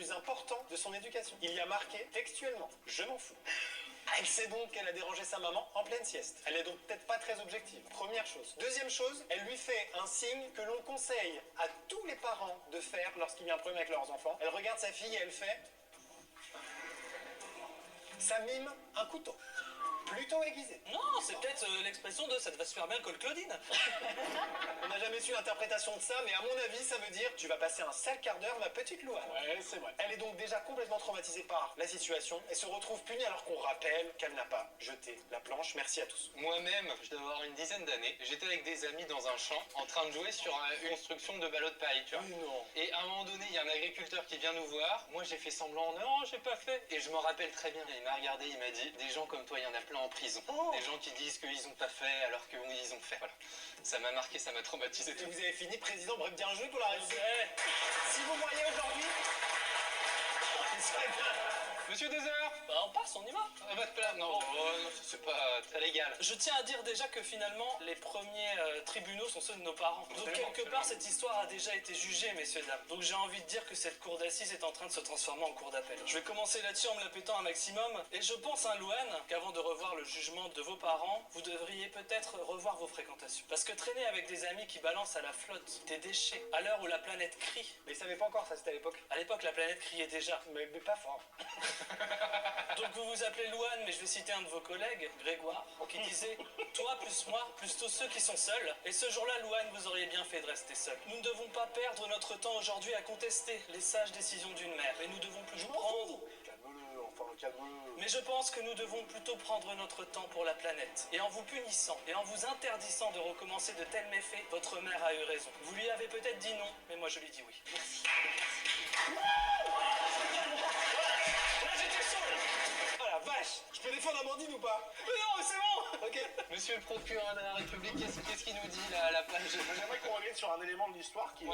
plus important de son éducation. Il y a marqué textuellement « Je m'en fous ». Elle sait donc qu'elle a dérangé sa maman en pleine sieste. Elle est donc peut-être pas très objective. Première chose. Deuxième chose, elle lui fait un signe que l'on conseille à tous les parents de faire lorsqu'il y a un problème avec leurs enfants. Elle regarde sa fille et elle fait... Ça mime un couteau. Plutôt aiguisé. Non, c'est peut-être l'expression de « ça te va se faire bien col Claudine ». On n'a jamais su l'interprétation de ça, mais à mon avis, ça veut dire « tu vas passer un sale quart d'heure, ma petite Louane ». Ouais, c'est vrai. Elle est donc déjà complètement traumatisée par la situation et se retrouve punie alors qu'on rappelle qu'elle n'a pas jeté la planche. Merci à tous. Moi-même, je dois avoir une dizaine d'années, j'étais avec des amis dans un champ en train de jouer sur une construction de ballots de paille, tu vois. Oui, non. Et à un moment donné, il y a un agriculteur qui vient nous voir. Moi, j'ai fait semblant, non, j'ai pas fait. Et je m'en rappelle très bien. Il m'a regardé, il m'a dit, des gens comme toi, il y en a plein en prison. Oh. Des gens qui disent qu'ils ont pas fait alors que oui, ils ont fait. Voilà. Ça m'a marqué, ça m'a traumatisé. Et vous avez fini président, bref, bien joué pour la réussite. Ouais. Si vous voyez aujourd'hui, il serait bien. Monsieur Dezer, Bah on passe, on y va. à votre place. Non, non, c'est pas très légal. Je tiens à dire déjà que finalement, les premiers tribunaux sont ceux de nos parents. Donc Absolument, quelque part, cette histoire a déjà été jugée, messieurs, dames. Donc j'ai envie de dire que cette cour d'assises est en train de se transformer en cour d'appel. Je vais commencer là-dessus en me la pétant un maximum. Et je pense, hein, Louane, qu'avant de revoir le jugement de vos parents, vous devriez peut-être revoir vos fréquentations. Parce que traîner avec des amis qui balancent à la flotte des déchets, à l'heure où la planète crie. Mais il savait pas encore, ça c'était à l'époque. À l'époque, la planète criait déjà. Mais pas fort. Donc vous vous appelez Louane, mais je vais citer un de vos collègues, Grégoire, qui disait « Toi plus moi, plus tous ceux qui sont seuls. » Et ce jour-là, Louane, vous auriez bien fait de rester seul. Nous ne devons pas perdre notre temps aujourd'hui à contester les sages décisions d'une mère. Et nous devons plutôt prendre... Calme-le, enfin, calme-le. Mais je pense que nous devons plutôt prendre notre temps pour la planète. Et en vous punissant, et en vous interdisant de recommencer de tels méfaits, votre mère a eu raison. Vous lui avez peut-être dit non, mais moi je lui dis oui. Merci. Là, j'étais chaud, là. Oh la vache. Je peux défendre Amandine ou pas? Mais non, mais c'est bon. Ok. Monsieur le procureur de la République, qu'est-ce qu'il nous dit là à la page? J'aimerais qu'on revienne sur un élément de l'histoire qui est